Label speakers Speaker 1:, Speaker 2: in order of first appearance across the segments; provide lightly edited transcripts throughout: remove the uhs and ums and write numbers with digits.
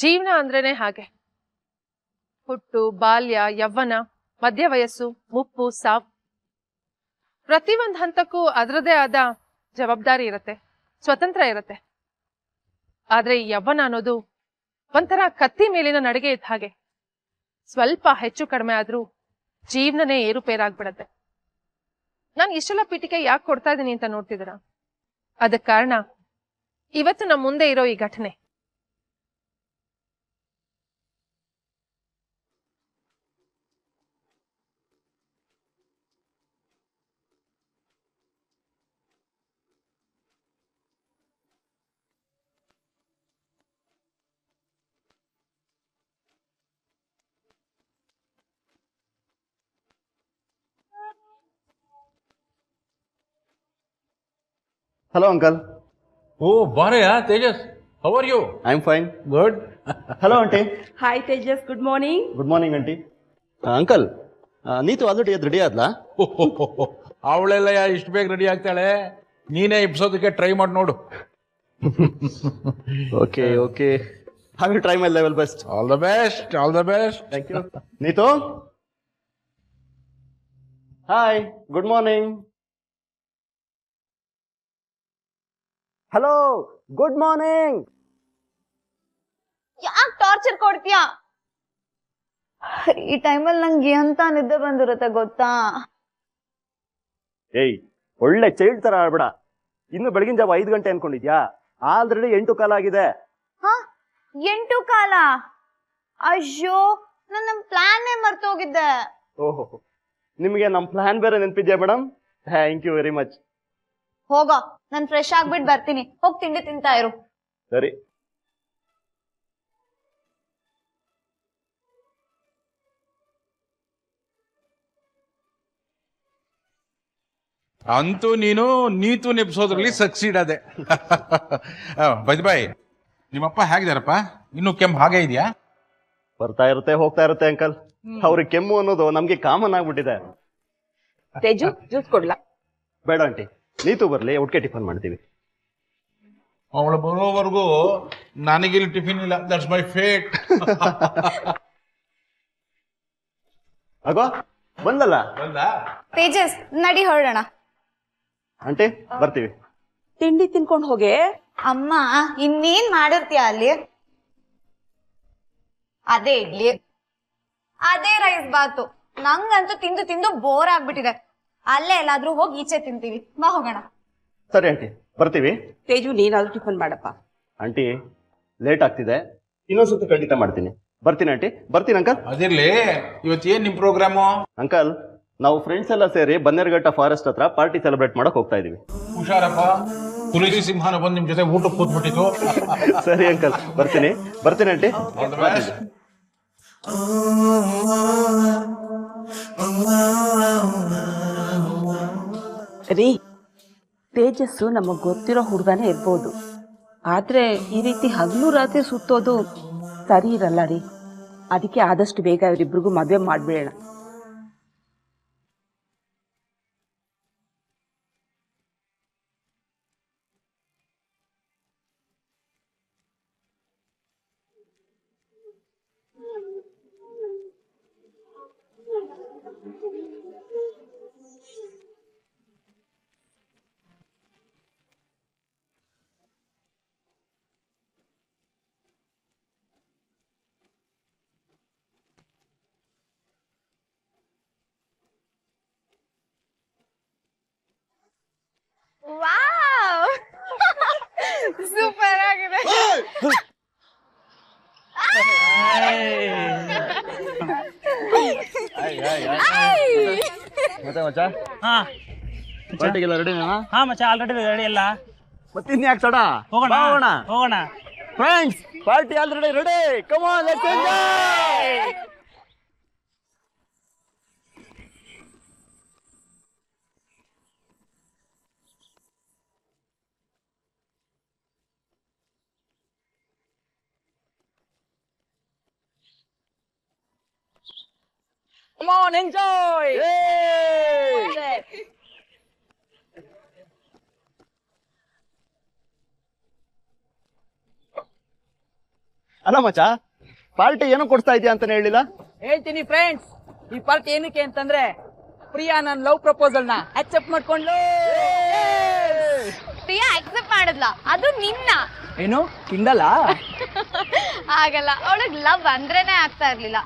Speaker 1: ಜೀವನ ಅಂದ್ರೇನೆ ಹಾಗೆ. ಹುಟ್ಟು, ಬಾಲ್ಯ, ಯವ್ವನ, ಮಧ್ಯ ವಯಸ್ಸು, ಮುಪ್ಪು, ಸಾವು. ಪ್ರತಿಯೊಂದು ಹಂತಕ್ಕೂ ಅದರದೇ ಆದ ಜವಾಬ್ದಾರಿ ಇರುತ್ತೆ, ಸ್ವತಂತ್ರ ಇರುತ್ತೆ. ಆದ್ರೆ ಈ ಯವ್ವನ ಅನ್ನೋದು ಒಂಥರ ಕತ್ತಿ ಮೇಲಿನ ನಡಿಗೆ ಇದ್ದ ಹಾಗೆ. ಸ್ವಲ್ಪ ಹೆಚ್ಚು ಕಡಿಮೆ ಆದ್ರೂ ಜೀವನನೇ ಏರುಪೇರಾಗ್ಬಿಡತ್ತೆ. ನಾನು ಇಷ್ಟೆಲ್ಲ ಪೀಠಿಕೆ ಯಾಕೆ ಕೊಡ್ತಾ ಇದ್ದೀನಿ ಅಂತ ನೋಡ್ತಿದ್ದೀರಾ? ಅದಕ್ಕೆ ಕಾರಣ ಇವತ್ತು ನಮ್ಮ ಮುಂದೆ ಇರೋ ಈ ಘಟನೆ.
Speaker 2: Hello, uncle.
Speaker 3: Oh, Baraya, Tejas. How are you?
Speaker 2: I'm fine.
Speaker 3: Good.
Speaker 2: Hello, auntie.
Speaker 4: Hi Tejas, good morning.
Speaker 2: Good morning, auntie. Uncle, Neetu already ಅದು ರೆಡಿ ಆದ್ಲಾ?
Speaker 3: ಅವಳೆಲ್ಲ ಇಷ್ಟು ಬೇಗ ರೆಡಿ ಆಗ್ತಾಳೆ, ನೀನೇ ಇಬ್ಸೋದಕ್ಕೆ ಟ್ರೈ ಮಾಡಿ ನೋಡು.
Speaker 2: Okay okay, I will try my level best.
Speaker 3: All the best, all the best.
Speaker 2: Thank you. Neetu, hi, good morning. Hello, good morning.
Speaker 5: ಯಾಕೆ ಟಾರ್ಚರ್ ಕೊಡ್ತೀಯಾ? ಈ ಟೈಮಲ್ಲಿ ನಂಗೆ ಎಂತ ನಿದ್ದೆ ಬಂದಿರುತ್ತೆ ಗೊತ್ತಾ?
Speaker 2: ಏಯ್, ಒಳ್ಳೆ ಚೈಲ್ಡ್ ತರ ಆಡ್ಬೇಡ. ಇನ್ನು ಬೆಳಗಿನ ಜಾವ 5 ಗಂಟೆ ಅನ್ಕೊಂಡಿದ್ಯಾ? ಆಲ್ರೆಡಿ 8 ಕಾಲ ಆಗಿದೆ.
Speaker 5: ಹ 8 ಕಾಲ? ಅಯ್ಯೋ, ನನ್ನ ಪ್ಲಾನ್ನೇ ಮರ್ತೋಗಿದ್ದೆ.
Speaker 2: ಓಹೋ, ನಿಮಗೆ ನಮ್ಮ ಪ್ಲಾನ್ ಬೇರೆ ನೆನಪಿದ್ಯಾ madam? Thank you very much.
Speaker 5: ಹೋಗೋ, ನಾನು ಫ್ರೆಶ್ ಆಗ್ಬಿಟ್ಟು ಬರ್ತೀನಿ. ಹೋಗಿ ತಿಂಡಿ ತಿಂತಾ ಇರು.
Speaker 2: ಸರಿ.
Speaker 3: ಅಂತೂ ನೀತು ನೆಪ್ಸೋದ್ರಲ್ಲಿ ಸಕ್ಸೀಡ್ ಅದೆ. ಬೈದ್ಬಾಯ್, ನಿಮ್ಮಪ್ಪ ಹೇಗಿದಾರಪ್ಪ? ಇನ್ನು ಕೆಮ್ಮು ಹಾಗೆ ಇದೆಯಾ?
Speaker 2: ಬರ್ತಾ ಇರುತ್ತೆ, ಹೋಗ್ತಾ ಇರುತ್ತೆ ಅಂಕಲ್. ಅವ್ರಿಗೆ ಕೆಮ್ಮು ಅನ್ನೋದು ನಮ್ಗೆ ಕಾಮನ್ ಆಗ್ಬಿಟ್ಟಿದೆ.
Speaker 4: ತೇಜು, ಜ್ಯೂಸ್ ಕೊಡ್ಲಾ?
Speaker 2: ಬೇಡ ಆಂಟಿ, ನೀತು ಬರ್ಲಿ, ಒಟ್ಟಿಗೆ ಟಿಫನ್ ಮಾಡ್ತೀವಿ.
Speaker 3: ಅವಳು ಬರೋವರೆಗೂ ನನಗಿಲ್ಲಿ ಟಿಫಿನ್ ಇಲ್ಲ. That's my fate.
Speaker 2: ಆಗೋ ಬಂದಲ್ಲ
Speaker 5: ತೇಜಸ್, ನಡಿ ಹೊರಡೋಣ.
Speaker 2: ಆಂಟಿ, ಬರ್ತೀವಿ.
Speaker 4: ತಿಂಡಿ ತಿನ್ಕೊಂಡು ಹೋಗೆ.
Speaker 5: ಅಮ್ಮ, ಇನ್ನೇನ್ ಮಾಡಿರ್ತೀಯ ಅಲ್ಲಿ? ಅದೇ ಇಡ್ಲಿ, ಅದೇ ರೈಸ್ ಬಾತು. ನಂಗಂತೂ ತಿಂದು ತಿಂದು ಬೋರ್ ಆಗ್ಬಿಟ್ಟಿದೆ. ಅಲ್ಲೇ ಎಲ್ಲಾದ್ರೂ ಹೋಗಿ ಈಚೆ ತಿಂತೀವಿ. ಬಾ ಹೋಗೋಣ.
Speaker 2: ಸರಿ ಆಂಟಿ, ಬರ್ತೀವಿ.
Speaker 4: ತೇಜು, ನೀನಾದ್ರೂ ಟಿಫನ್ ಮಾಡಪ್ಪ.
Speaker 2: ಆಂಟಿ, ಲೇಟ್ ಆಗ್ತಿದೆ, ಇನ್ನೊಂದ್ಸತಿ ಖಂಡಿತ ಮಾಡ್ತೀನಿ. ಬರ್ತೀನಿ ಆಂಟಿ, ಬರ್ತೀನಿ ಅಂಕಲ್.
Speaker 3: ಅದಿರ್ಲಿ, ಇವತ್ತು ಏನ್ ನಿಮ್ ಪ್ರೋಗ್ರಾಮು?
Speaker 2: ಅಂಕಲ್, ನಾವು ಫ್ರೆಂಡ್ಸ್ ಎಲ್ಲ ಸೇರಿ ಬನ್ನೇರುಘಟ್ಟ ಫಾರೆಸ್ಟ್ ಹತ್ರ ಪಾರ್ಟಿ ಸೆಲೆಬ್ರೇಟ್ ಮಾಡಕ್ ಹೋಗ್ತಾ ಇದೀವಿ.
Speaker 3: ಹುಷಾರಪ್ಪ, ಹುಲಿ ಸಿಂಹನ ಬಂದು ನಿಮ್ ಜೊತೆ ಊಟಕ್ಕೆ ಕೂತ್ಬಿಟ್ಟಿತ್ತು.
Speaker 2: ಸರಿ ಅಂಕಲ್, ಬರ್ತೀನಿ ಆಂಟಿ.
Speaker 4: ರೀ, ತೇಜಸ್ಸು ನಮಗ್ ಗೊತ್ತಿರೋ ಹುಡುಗನೇ ಇರ್ಬೋದು, ಆದ್ರೆ ಈ ರೀತಿ ಹಗಲು ರಾತ್ರಿ ಸುತ್ತೋದು ಸರಿ ಇರಲ್ಲ ರೀ. ಅದಕ್ಕೆ ಆದಷ್ಟು ಬೇಗ ಇವರಿಬ್ರಿಗೂ ಮದುವೆ ಮಾಡ್ಬಿಡೋಣ.
Speaker 5: ವಾವ್, ಸೂಪರ್ ಆಗಿದೆ.
Speaker 2: ಮತ್ತೆ ಮಚ್ಚ, ಪಾರ್ಟಿಗೆಲ್ಲ ರೆಡಿನಾ?
Speaker 6: ಹಾ ಮಚ್ಚ, ಆಲ್ರೆಡಿ ರೆಡಿ ಎಲ್ಲ.
Speaker 2: ಮತ್ತಿನ್ಯಾಕ್ ತಡ,
Speaker 6: ಹೋಗೋಣ.
Speaker 2: Friends, party already ready. Come on, let's enjoy.
Speaker 6: Come on, enjoy.
Speaker 2: ಅಲ್ಲ ಮಚ್ಚ, ಪಾರ್ಟಿ ಏನೋ ಕೊಡ್ತಾ ಇದೆಯಾ ಅಂತಾನೆ ಹೇಳಿಲ್ಲ.
Speaker 6: ಹೇಳ್ತೀನಿ ಫ್ರೆಂಡ್ಸ್, ಈ ಪಾರ್ಟಿ ಏನಕ್ಕೆ ಅಂತಂದ್ರೆ ಪ್ರಿಯಾ ನನ್ನ ಲವ್ ಪ್ರಪೋಸಲ್ ನ ಅಕ್ಸೆಪ್ಟ್ ಮಾಡ್ಕೊಂಡ್ಲು.
Speaker 5: ಪ್ರಿಯಾ ಅಕ್ಸೆಪ್ಟ್ ಮಾಡಿದ್ಲ, ಅದು ನಿನ್ನ.
Speaker 6: ಏನು ತಿಂದಲ್ಲ?
Speaker 5: ಆಗಲ್ಲ, ಅವಳಿಗೆ ಲವ್ ಅಂದ್ರೇನೆ ಆಗ್ತಾ ಇರ್ಲಿಲ್ಲ.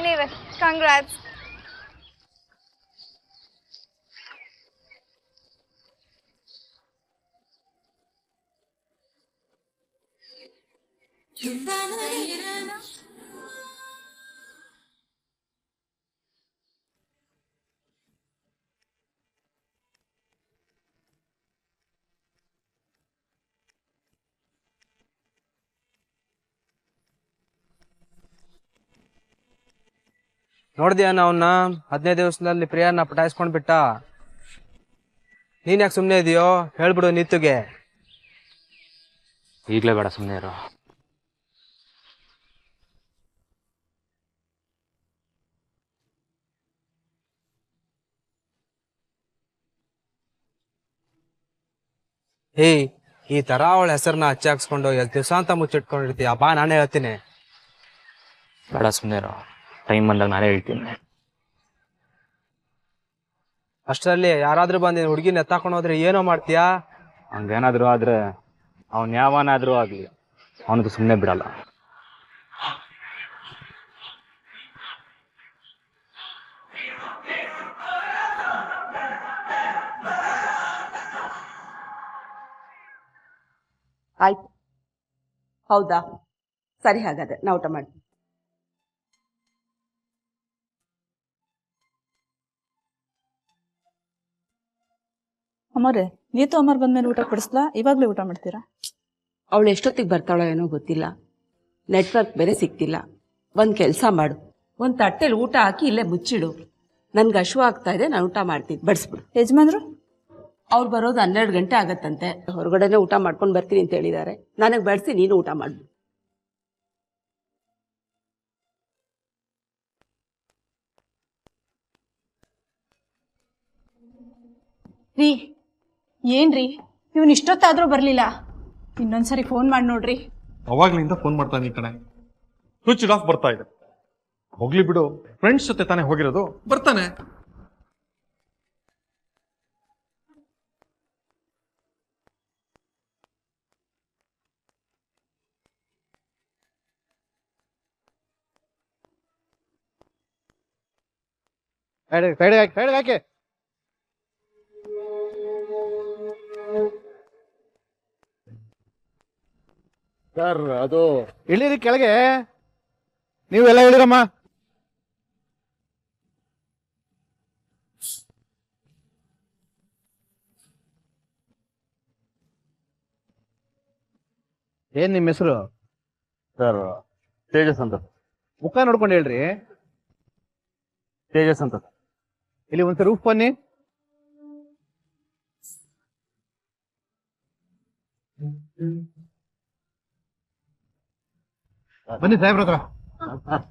Speaker 5: Anyway congrats.
Speaker 7: ನೋಡ್ದ್ಯಾ ಅವನ್ನ 15 ದಿವಸದಲ್ಲಿ ಪ್ರಿಯಾನ ಪಟಾಯಿಸ್ಕೊಂಡ್ ಬಿಟ್ಟ. ನೀನ್ ಯಾಕೆ ಸುಮ್ಮನೆ ಇದೆಯೋ ಹೇಳ್ಬಿಡು ನೀತುಗೆ.
Speaker 8: ಈಗಲೇ ಬೇಡ, ಸುಮ್ಮನೆ ಇರೋ.
Speaker 7: ಏಯ್, ಈ ತರ ಅವಳ ಹೆಸರನ್ನ ಹಚ್ಚಾಕ್ಸ್ಕೊಂಡು ಎಷ್ಟು ದಿವಸ ಅಂತ ಮುಚ್ಚಿಟ್ಕೊಂಡಿರ್ತೀಯ? ಬಾ, ನಾನೇ ಹೇಳ್ತೀನಿ.
Speaker 8: ಬೇಡ, ಸುಮ್ಮನೆ ಇರೋ. ಟೈಮ್ ಬಂದಾಗ ನಾನೇ ಹೇಳ್ತೀನಿ.
Speaker 7: ಅಷ್ಟರಲ್ಲಿ ಯಾರಾದ್ರೂ ಬಂದು ಹುಡುಗಿನ ಎತ್ತಾಕೊಂಡು ಹೋದ್ರೆ ಏನೋ ಮಾಡ್ತೀಯಾ?
Speaker 8: ಹಂಗೇನಾದ್ರೂ ಆದ್ರೆ ಅವನ್ ಯಾವನಾದ್ರೂ ಆಗ್ಲಿ, ಅವನಿಗೆ ಸುಮ್ಮನೆ ಬಿಡಲ್ಲ.
Speaker 4: ಆಯ್ತು, ಹೌದಾ? ಸರಿ, ಹಾಗಾದ್ರೆ ನಾ ಊಟ ಮಾಡ್ತೀನಿ.
Speaker 9: ಅಮ್ಮರೇ, ನೀತು ಅಮ್ಮರ್ ಬಂದ್ಮೇಲೆ ಊಟ ಕೊಡಿಸ್ಲಾ? ಇವಾಗ್ಲೇ ಊಟ ಮಾಡ್ತೀರಾ?
Speaker 4: ಅವಳು ಎಷ್ಟೊತ್ತಿಗೆ ಬರ್ತಾಳೋ ಏನೋ ಗೊತ್ತಿಲ್ಲ. ನೆಟ್ವರ್ಕ್ ಬೇರೆ ಸಿಗ್ತಿಲ್ಲ. ಒಂದು ಕೆಲಸ ಮಾಡು, ಒಂದು ತಟ್ಟೆಲಿ ಊಟ ಹಾಕಿ ಇಲ್ಲೇ ಮುಚ್ಚಿಡು. ನನ್ಗೆ ಹಶು ಆಗ್ತಾ ಇದೆ, ನಾನು ಊಟ ಮಾಡ್ತೀನಿ, ಬಡಿಸ್ಬಿಡು.
Speaker 9: ಯಜಮಾನ್ರು
Speaker 4: ಅವ್ರು ಬರೋದು 12 ಗಂಟೆ ಆಗತ್ತಂತೆ. ಹೊರಗಡೆನೆ ಊಟ ಮಾಡ್ಕೊಂಡು ಬರ್ತೀನಿ ಅಂತ ಹೇಳಿದ್ದಾರೆ. ನನಗೆ ಬಡಿಸಿ ನೀನು ಊಟ ಮಾಡ್ಬಿಡು.
Speaker 9: ರೀ, ಏನ್ರಿ ಇವನ್ ಇಷ್ಟೊತ್ತಾದ್ರೂ ಬರ್ಲಿಲ್ಲ? ಇನ್ನೊಂದ್ಸರಿ ಫೋನ್ ಮಾಡಿ ನೋಡ್ರಿ.
Speaker 3: ಅವಾಗ್ಲಿಂದ ಫೋನ್ ಮಾಡ್ತಾನೆ ಈ ಕಡೆ, ಸ್ವಿಚ್ ಆಫ್ ಬರ್ತಾ ಇದೆ. ಹೋಗ್ಲಿ ಬಿಡು, ಫ್ರೆಂಡ್ಸ್ ಜೊತೆ ತಾನೇ ಹೋಗಿರೋದು, ಬರ್ತಾನೆ.
Speaker 2: ಸೈಡ್ ಹಾಕಿ. ಸರ್, ಅದು ಇಳಿರಿ ಕೆಳಗೆ.
Speaker 3: ನೀವೆಲ್ಲ ಹೇಳಿರಮ್ಮ.
Speaker 2: ಏನ್ ನಿಮ್ಮ ಹೆಸರು? ಸರ್, ತೇಜಸ್ ಅಂತ. ಮುಖ ನೋಡ್ಕೊಂಡು ಹೇಳ್ರಿ. ತೇಜಸ್ ಅಂತ. ಇಲ್ಲಿ ಒಂದ್ಸರಿ ರೂಫ್ ಬನ್ನಿ.
Speaker 3: ಬನ್ನಿ ಸಾಹೇಬ್ರ ಹತ್ರ.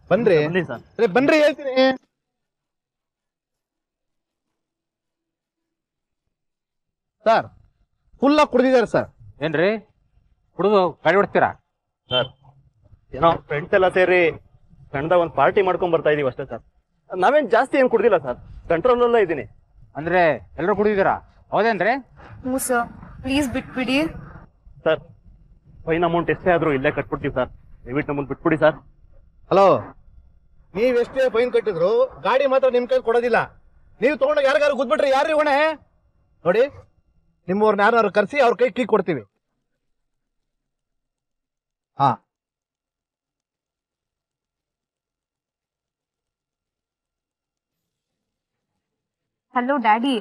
Speaker 2: ಬನ್ರಿ. ಸರ್ ಬನ್ರಿ, ಹೇಳ್ತೀನಿ. ಸರ್, ಫುಲ್ ಆಗಿ ಕುಡ್ದಿದ್ದಾರೆ ಸರ್.
Speaker 8: ಏನ್ರಿ ಕುಡಿದು ಗಾಡಿ ಓಡಿಸ್ತೀರಾ?
Speaker 2: ಸರ್, ಏನೋ ಫ್ರೆಂಡ್ಸ್ ಎಲ್ಲ ಸೇರಿ ಸಣ್ಣದಾಗ ಒಂದು ಪಾರ್ಟಿ ಮಾಡ್ಕೊಂಡ್ ಬರ್ತಾ ಇದೀವಿ ಅಷ್ಟೇ ಸರ್. ನಾವೇನ್ ಜಾಸ್ತಿ ಏನ್ ಕುಡ್ದಿಲ್ಲ ಸರ್, ಕಂಟ್ರೋಲ್ ಅಲ್ಲೇ ಇದ್ದೀನಿ.
Speaker 8: ಅಂದ್ರೆ ಎಲ್ಲರೂ ಕುಡಿದಿದ್ದೀರಾ? ಹೌದೇನ್ರಿ?
Speaker 5: ಹ್ಞೂ ಸರ್, ಪ್ಲೀಸ್ ಬಿಟ್ಬಿಡಿ.
Speaker 2: ಸರ್, ಫೈನ್ ಅಮೌಂಟ್ ಎಷ್ಟೇ ಆದ್ರೂ ಇಲ್ಲೇ ಕಟ್ಬಿಡ್ತೀವಿ ಸರ್. ದಯವಿಟ್ಟು ನಮ್ಮನ್ನು ಬಿಟ್ಬಿಡಿ ಸರ್.
Speaker 10: ಹಲೋ, ನೀವೆಷ್ಟೇ ಫೈನ್ ಕಟ್ಟಿದ್ರು ಗಾಡಿ ಮಾತ್ರ ನಿಮ್ ಕೈ ಕೊಡೋದಿಲ್ಲ. ನೀವು ತಗೊಂಡಾಗ ಯಾರಿಗಾರು ಗುದ್ಬಿಟ್ರೆ ಯಾರ್ರಿ ಹೊಣೆ? ನೋಡಿ, ನಿಮ್ಮವ್ರನ್ನ ಯಾರು ಕರ್ಸಿ ಅವ್ರ ಕೈ ಕೀ ಕೊಡ್ತೀವಿ. ಹಾ,
Speaker 5: ಹಲೋ ಡ್ಯಾಡಿ.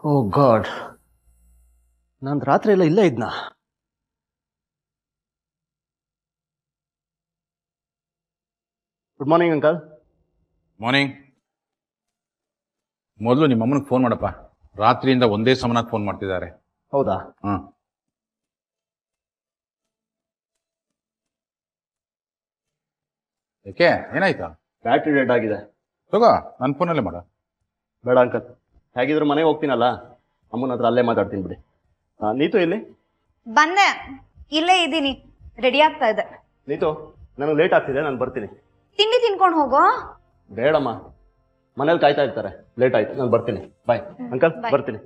Speaker 2: ಓ ಗಾಡ್, ನಾನು ರಾತ್ರಿ ಎಲ್ಲ ಇಲ್ಲೇ ಇದ್ನಾ? Good morning uncle.
Speaker 3: ಮಾರ್ನಿಂಗ್. ಮೊದಲು ನಿಮ್ಮ ಅಮ್ಮನಿಗೆ ಫೋನ್ ಮಾಡಪ್ಪ. ರಾತ್ರಿಯಿಂದ ಒಂದೇ ಸಮನಾಗಿ ಫೋನ್ ಮಾಡ್ತಿದ್ದಾರೆ.
Speaker 2: ಹೌದಾ?
Speaker 3: ಹಾಂ. ಏಕೆ, ಏನಾಯ್ತಾ?
Speaker 2: ಬ್ಯಾಟ್ರಿ ಡೆಡ್ ಆಗಿದೆ.
Speaker 3: ತಗೋ, ನನ್ನ ಫೋನಲ್ಲೇ ಮಾಡ.
Speaker 2: ಬೇಡ ಅಂಕಲ್, ಹೇಗಿದ್ರು ಮನೆಗೆ ಹೋಗ್ತೀನಲ್ಲ, ಅಮ್ಮನ ಹತ್ರ ಅಲ್ಲೇ ಮಾತಾಡ್ತೀನಿ ಬಿಡಿ. ನೀತು ಎಲ್ಲಿ?
Speaker 5: ಬಂದೆ, ಇಲ್ಲೇ ಇದ್ದೀನಿ, ರೆಡಿ ಆಗ್ತಾ ಇದೆ.
Speaker 2: ನೀತು, ನನಗೆ ಲೇಟ್ ಆಗ್ತಿದೆ, ನಾನು ಬರ್ತೀನಿ.
Speaker 5: ತಿಂಡಿ ತಿನ್ಕೊಂಡು ಹೋಗೋ.
Speaker 2: ಬೇಡಮ್ಮ, ಮನೇಲಿ ಕಾಯ್ತಾ ಇರ್ತಾರೆ. ಲೇಟ್ ಆಯ್ತು, ನಾನು ಬರ್ತೀನಿ. ಬಾಯ್ ಅಂಕಲ್, ಬರ್ತೀನಿ.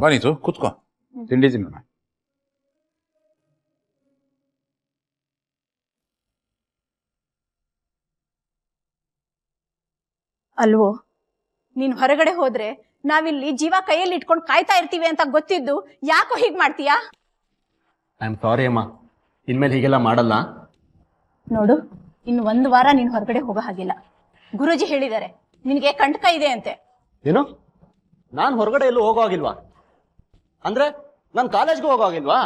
Speaker 3: ಬಾ ನೀತು, ಕೂತ್ಕೋ, ತಿಂಡಿ ತಿನ್ನೋಣ.
Speaker 9: ಅಲ್ವೋ, ನೀನು ಹೊರಗಡೆ ಹೋದ್ರೆ ನಾವಿಲ್ಲಿ ಜೀವ ಕೈಯಲ್ಲಿ ಇಟ್ಕೊಂಡು ಕಾಯ್ತಾ ಇರ್ತೀವಿ ಅಂತ ಗೊತ್ತಿದ್ದು ಯಾಕೋ ಹೀಗೆ ಮಾಡ್ತೀಯಾ?
Speaker 2: ಐ ಆಮ್ ಸಾರಿ ಅಮ್ಮ, ಇನ್ಮೇಲೆ ಹೀಗೆಲ್ಲ ಮಾಡಲ್ಲ.
Speaker 9: ನೋಡು, ಇನ್ನು 1 ವಾರ ನೀನು ಹೊರಗಡೆ ಹೋಗೋ ಹಾಗಿಲ್ಲ. ಗುರೂಜಿ ಹೇಳಿದ್ದಾರೆ ನಿನಗೆ ಕಂಟಕ ಇದೆ ಅಂತೆ.
Speaker 2: ಏನು? ನಾನು ಹೊರಗಡೆ ಎಲ್ಲೂ ಹೋಗೋ ಆಗಿಲ್ವಾ? ಅಂದ್ರೆ ನಾನು ಕಾಲೇಜ್ಗೆ ಹೋಗೋ ಆಗಿಲ್ವಾ?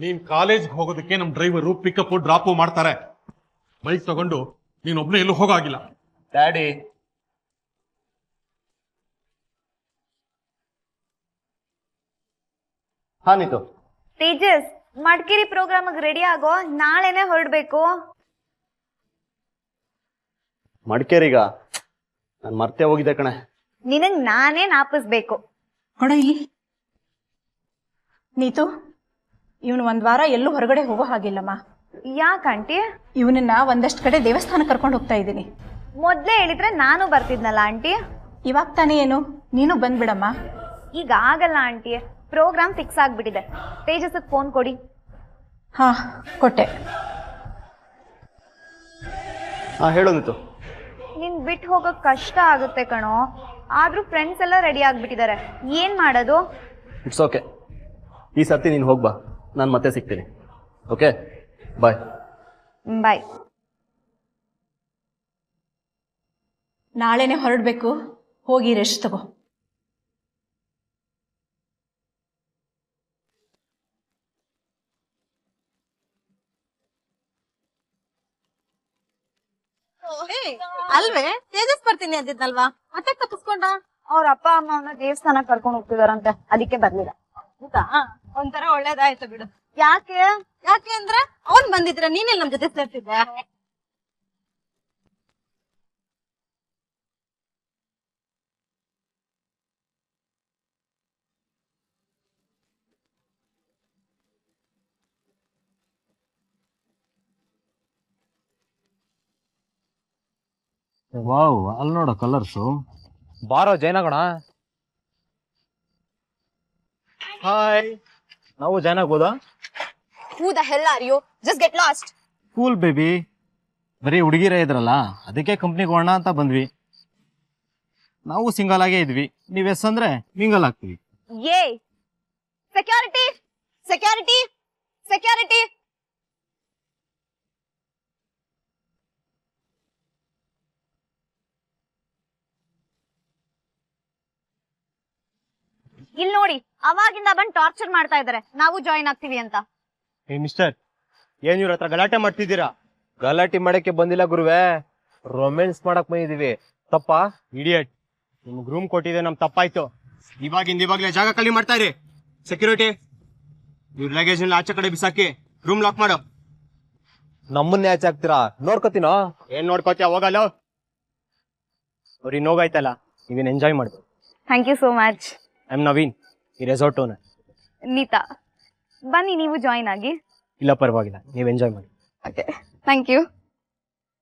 Speaker 3: ನೀನ್ ಕಾಲೇಜ್ಗೆ ಹೋಗೋದಕ್ಕೆ ನಮ್ಮ ಡ್ರೈವರು ಪಿಕಪ್ ಡ್ರಾಪು ಮಾಡ್ತಾರೆ. ಬೈಕ್ ತಗೊಂಡು ನೀನೊಬ್ನೇ ಎಲ್ಲೂ ಹೋಗಾಗಿಲ್ಲ.
Speaker 2: ಡ್ಯಾಡಿ, ಹಾ ನೀತು.
Speaker 5: ತೇಜಸ್, ಮಡಿಕೇರಿ ಪ್ರೋಗ್ರಾಮ್ಗೆ ರೆಡಿ ಆಗೋ, ನಾಳೆನೆ ಹೊರಡ್ಬೇಕು.
Speaker 2: ಮಡಿಕೇರಿಗ? ನಾನು ಮರ್ತೇ ಹೋಗಿದ್ದೆ ಕಣೆ.
Speaker 5: ನಿನಗ್ ನಾನೇ ನಾಪಿಸ್ಬೇಕು.
Speaker 9: ಕೊಡ ಇಲ್ಲಿ. ನೀತು, ಇವನು 1 ವಾರ ಎಲ್ಲೂ ಹೊರಗಡೆ ಹೋಗೋ ಹಾಗಿಲ್ಲಮ್ಮ.
Speaker 5: ಯಾಕಂಟಿ?
Speaker 9: ಇವನನ್ನ ಒಂದಷ್ಟು ಕಡೆ ದೇವಸ್ಥಾನ ಕರ್ಕೊಂಡು ಹೋಗ್ತಾ ಇದ್ದೀನಿ.
Speaker 5: ಮೊದ್ಲೇ ಹೇಳಿದ್ರೆ ನಾನು ಬರ್ತಿದ್ನಲ್ಲ ಆಂಟಿ.
Speaker 9: ಇವಾಗ ತಾನೇ ಏನು, ನೀನು ಬಂದ್ಬಿಡಮ್ಮ.
Speaker 5: ಈಗ ಆಗಲ್ಲ ಆಂಟಿ, ಪ್ರೋಗ್ರಾಮ್ ಫಿಕ್ಸ್ ಆಗ್ಬಿಟ್ಟಿದೆ. ತೇಜಸ್ಗೆ ಫೋನ್ ಕೊಡಿ.
Speaker 9: ಹಾ, ಕೊಟ್ಟೆ.
Speaker 2: ಹಾ, ಹೇಳು ನೀತು.
Speaker 5: ನಿನ್ ಬಿಟ್ಟು ಹೋಗೋಕ್ ಕಷ್ಟ ಆಗುತ್ತೆ ಕಣೋ. ಆದ್ರೂ ಫ್ರೆಂಡ್ಸ್ ಎಲ್ಲ ರೆಡಿ ಆಗ್ಬಿಟ್ಟಿದ್ದಾರೆ, ಏನ್ ಮಾಡೋದು?
Speaker 2: ಇಟ್ಸ್ ಓಕೆ, ಈ ಸರ್ತಿ ನೀನು ಹೋಗ್ಬಾ, ನಾನು ಮತ್ತೆ ಸಿಗ್ತೀನಿ. ಓಕೆ, ಬಾಯ್.
Speaker 5: ಬಾಯ್.
Speaker 9: ನಾಳೆನೆ ಹೊರಡ್ಬೇಕು, ಹೋಗಿ ರೆಸ್ಟ್ ತಗೋ.
Speaker 5: ಅಲ್ವೇ, ತೇಜಸ್ ಬರ್ತೀನಿ ಅಂತಿದ್ನಲ್ವಾ, ಮತ್ತೆ ತಪ್ಪಿಸ್ಕೊಂಡ? ಅವ್ರ ಅಪ್ಪ ಅಮ್ಮ ಅವನ್ನ ದೇವಸ್ಥಾನ ಕರ್ಕೊಂಡು ಹೋಗ್ತಿದಾರಂತೆ, ಅದಕ್ಕೆ ಬರ್ಲಿಲ್ಲ. ಒಂಥರ ಒಳ್ಳೇದಾಯ್ತು ಬಿಡು. ಯಾಕೆ ಯಾಕೆ ಅಂದ್ರೆ ಅವ್ನ್ ಬಂದಿದ್ರೆ ನೀನೆಲ್ಲ ನಮ್ ಜೊತೆ ಸೇರ್ತಿದ್ದೆ.
Speaker 8: ವಾವ್, ಅಲ್ಲಿ ನೋಡ ಕಲರ್ಸು. ಬಾರೋ ಜೈನಗಣ.
Speaker 2: ಹಾಯ್, ನಾವು ಜಾಯ್ನ್ ಆಗ್ಬೋದಾ?
Speaker 5: Who the hell are you? Just get lost.
Speaker 8: Cool baby, ಬರೀ ಹುಡುಗಿರೇ ಇದ್ರಲ್ಲ, ಅದಕ್ಕೆ ಕಂಪ್ನಿಗೆ ಹೋಗೋಣ ಅಂತ ಬಂದ್ವಿ. ನಾವು ಸಿಂಗಲ್ ಆಗೇ ಇದ್ವಿ, ನೀವ್ ಎಸ್ ಅಂದ್ರೆ ಮಿಂಗಲ್ ಆಗ್ತೀವಿ.
Speaker 5: Yay! Security! Security! Security! ಇಲ್ಲಿ ನೋಡಿ, ಅವಾಗಿಂದ ಬಂದು ಟಾರ್ಚರ್ ಮಾಡ್ತಾ ಇದಾರೆ, ನಾವು ಜಾಯಿನ್ ಆಗ್ತೀವಿ ಅಂತ.
Speaker 8: ಏ ಮಿಸ್ಟರ್, ಏನ್ ಇವ್ರ ಹತ್ರ ಗಲಾಟೆ ಮಾಡ್ತಿದ್ದೀರಾ? ಗಲಾಟೆ ಮಾಡಕ್ಕೆ ಬಂದಿಲ್ಲ ಗುರುವೆ, ರೊಮ್ಯಾನ್ಸ್ ಮಾಡಕ್ ಬಂದಿದೀವಿ. ತಪ್ಪ? ಇಡಿಯಟ್, ನಿಮ್ಗೆ ರೂಮ್ ಕೊಟ್ಟಿದೆ, ನಮ್ ತಪ್ಪಾಯ್ತು. ಇವಾಗ್ಲೇ ಜಾಗ ಖಾಲಿ ಮಾಡ್ತಾ ಇರಿ. ಸೆಕ್ಯೂರಿಟಿ, ಇವ್ರ ಲಗೇಜ್ ಆಚೆ ಕಡೆ ಬಿಸಾಕಿ ರೂಮ್ ಲಾಕ್ ಮಾಡು. ನಮ್ಮನ್ನೇ ಆಚೆ ಹಾಕ್ತೀರಾ? ನೋಡ್ಕೋತೀನೋ. ಏನ್ ನೋಡ್ಕೋತೀಯ, ಹೋಗಲ್ಲ. ಅವ್ರಿಗೆ ನೋವಾಯ್ತಲ್ಲ, ನೀವೇನ್ ಎಂಜಾಯ್ ಮಾಡ್ಬೋದು.
Speaker 5: Thank you so much.
Speaker 8: I am Naveen, ಈ ರೆಸಾರ್ಟ್ ಓನರ್.
Speaker 5: ನೀತಾ, ಬನ್ನಿ ನೀವು ಜಾಯಿನ್ ಆಗಿ.
Speaker 8: ಇಲ್ಲ ಪರವಾಗಿಲ್ಲ, ನೀವು ಎಂಜಾಯ್ ಮಾಡಿ.
Speaker 5: Okay, thank you.